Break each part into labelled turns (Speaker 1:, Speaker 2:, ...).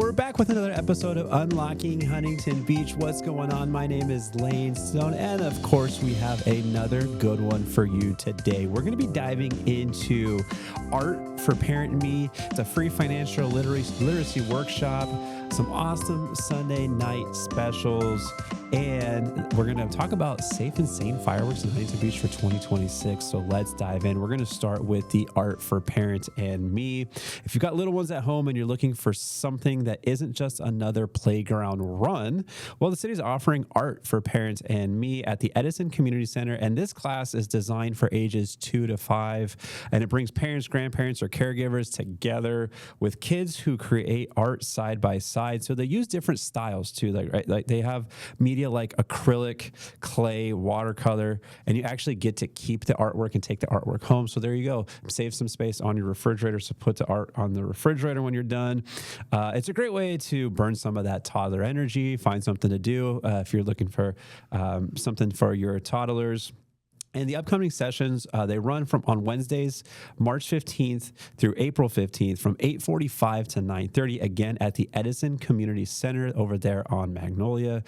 Speaker 1: We're back with another episode of Unlocking Huntington Beach. What's going on? My name is Lane Stone, and of course, we have another good one for you today. We're going to be diving into Art for Parent and Me. It's a free financial literacy workshop, some awesome Sunday night specials, and we're going to talk about safe and sane fireworks in Huntington Beach for 2026. So let's dive in. We're going to start with the Art for Parent and Me. If you've got little ones at home and you're looking for something that isn't just another playground run, well, the city is offering Art for Parent and Me at the Edison Community Center. And this class is designed for ages 2 to 5. And it brings parents, grandparents, or caregivers together with kids who create art side by side. So they use different styles too. Like they have media like acrylic, clay, watercolor, and you actually get to keep the artwork and take the artwork home. So there you go. Save some space on your refrigerator. So put the art on the refrigerator when you're done. It's a great way to burn some of that toddler energy, find something to do if you're looking for something for your toddlers. And the upcoming sessions, they run on Wednesdays, March 15th through April 15th from 8:45 to 9:30, again at the Edison Community Center over there on Magnolia.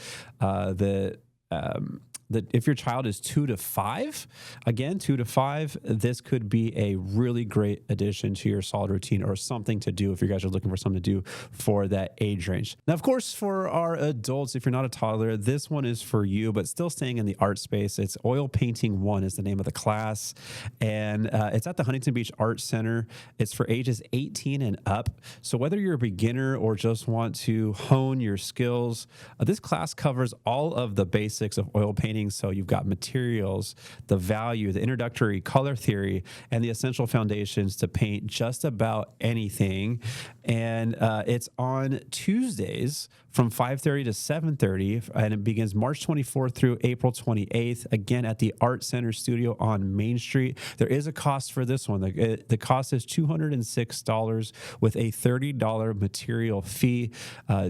Speaker 1: If your child is 2 to 5, again, 2 to 5, this could be a really great addition to your solid routine or something to do if you guys are looking for something to do for that age range. Now, of course, for our adults, if you're not a toddler, this one is for you, but still staying in the art space. It's Oil Painting 1 is the name of the class, and it's at the Huntington Beach Art Center. It's for ages 18 and up. So whether you're a beginner or just want to hone your skills, this class covers all of the basics of oil painting. So you've got materials, the value, the introductory color theory, and the essential foundations to paint just about anything. And it's on Tuesdays from 5:30 to 7:30, and it begins March 24th through April 28th, again at the Art Center Studio on Main Street. There is a cost for this one. The cost is $206 with a $30 material fee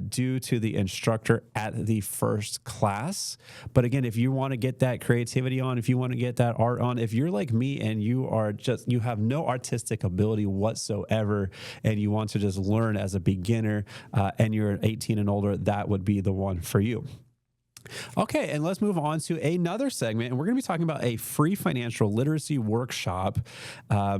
Speaker 1: due to the instructor at the first class. But again, if you want to get that creativity on, if you want to get that art on, if you're like me and you have no artistic ability whatsoever and you want to just learn as a beginner and you're 18 and older, that would be the one for you. Okay, and let's move on to another segment, and we're going to be talking about a free financial literacy workshop.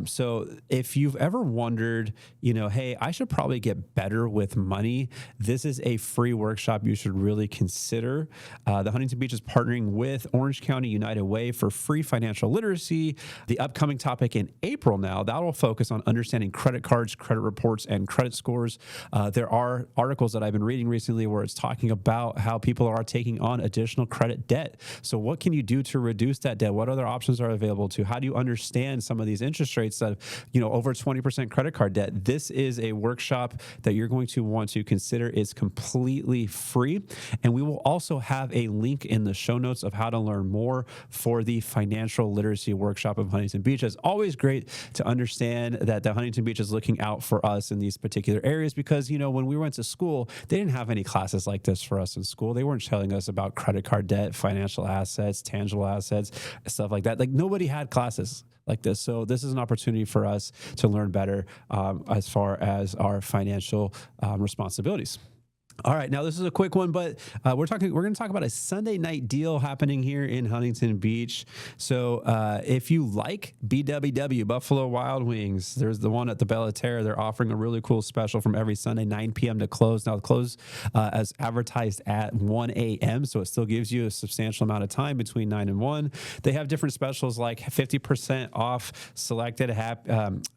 Speaker 1: So if you've ever wondered, hey, I should probably get better with money, this is a free workshop you should really consider. The Huntington Beach is partnering with Orange County United Way for free financial literacy. The upcoming topic in April now, that will focus on understanding credit cards, credit reports, and credit scores. There are articles that I've been reading recently where it's talking about how people are taking on additional credit debt. So what can you do to reduce that debt? What other options are available to? How do you understand some of these interest rates that, over 20% credit card debt? This is a workshop that you're going to want to consider. It's completely free. And we will also have a link in the show notes of how to learn more for the financial literacy workshop of Huntington Beach. It's always great to understand that the Huntington Beach is looking out for us in these particular areas because, when we went to school, they didn't have any classes like this for us in school. They weren't telling us about credit card debt, financial assets, tangible assets, stuff like that. Like nobody had classes like this. So this is an opportunity for us to learn better as far as our financial responsibilities. All right, now this is a quick one, but we're going to talk about a Sunday night deal happening here in Huntington Beach. So if you like BWW, Buffalo Wild Wings, there's the one at the Bella Terra. They're offering a really cool special from every Sunday, 9 p.m. to close. Now, the close as advertised at 1 a.m., so it still gives you a substantial amount of time between 9 and 1. They have different specials like 50% off selected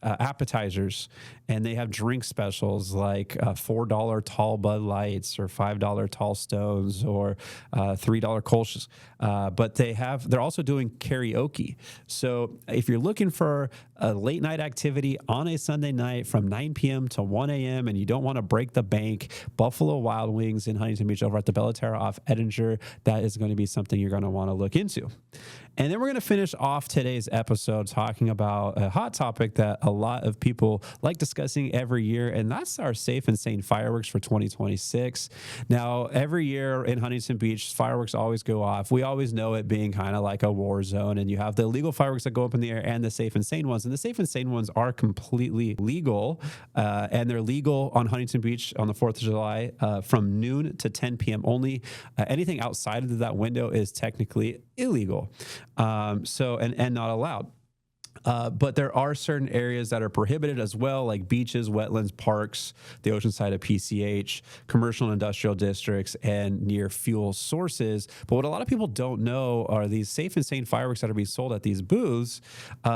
Speaker 1: appetizers, and they have drink specials like $4 tall Bud Light or $5 tall stones or $3 Kolsch's. But they're also doing karaoke. So if you're looking for a late night activity on a Sunday night from 9 p.m. to 1 a.m. and you don't want to break the bank, Buffalo Wild Wings in Huntington Beach over at the Bella Terra off Edinger, that is going to be something you're going to want to look into. And then we're going to finish off today's episode talking about a hot topic that a lot of people like discussing every year, and that's our safe and sane fireworks for 2026. Now, every year in Huntington Beach, fireworks always go off. We always know it being kind of like a war zone, and you have the illegal fireworks that go up in the air and the safe and sane ones. and the safe and sane ones are completely legal, and they're legal on Huntington Beach on the 4th of July from noon to 10 p.m. only. Anything outside of that window is technically illegal, and not allowed. But there are certain areas that are prohibited as well, like beaches, wetlands, parks, the ocean side of PCH, commercial and industrial districts, and near fuel sources. But what a lot of people don't know are these safe and sane fireworks that are being sold at these booths.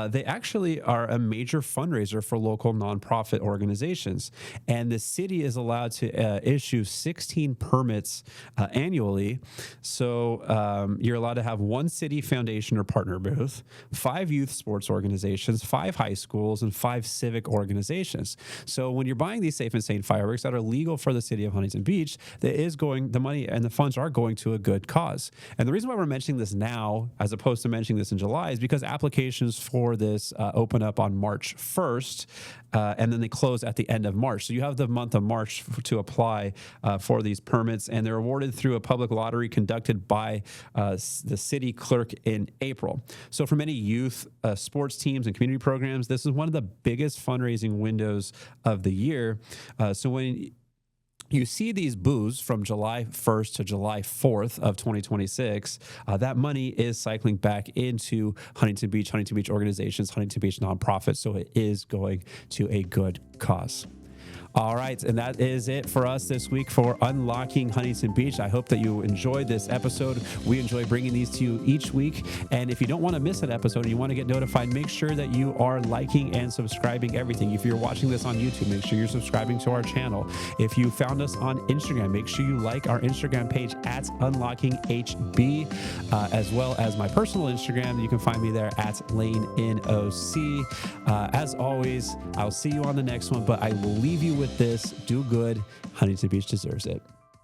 Speaker 1: They actually are a major fundraiser for local nonprofit organizations. And the city is allowed to issue 16 permits annually. So you're allowed to have one city foundation or partner booth, 5 youth sports organizations, 5 high schools, and 5 civic organizations. So when you're buying these safe and sane fireworks that are legal for the city of Huntington Beach, the money and the funds are going to a good cause. And the reason why we're mentioning this now, as opposed to mentioning this in July, is because applications for this open up on March 1st, and then they close at the end of March. So you have the month of March to apply for these permits, and they're awarded through a public lottery conducted by the city clerk in April. So for many youth sports teams and community programs, this is one of the biggest fundraising windows of the year. So when you see these booths from July 1st to July 4th of 2026, that money is cycling back into Huntington Beach organizations, Huntington Beach nonprofits. So it is going to a good cause. All right, and that is it for us this week for Unlocking Huntington Beach. I hope that you enjoyed this episode. We enjoy bringing these to you each week. And if you don't want to miss an episode and you want to get notified, make sure that you are liking and subscribing everything. If you're watching this on YouTube, make sure you're subscribing to our channel. If you found us on Instagram, make sure you like our Instagram page at UnlockingHB, as well as my personal Instagram. You can find me there at LaneNOC. As always, I'll see you on the next one, but I will leave you with this: do good. Huntington Beach deserves it.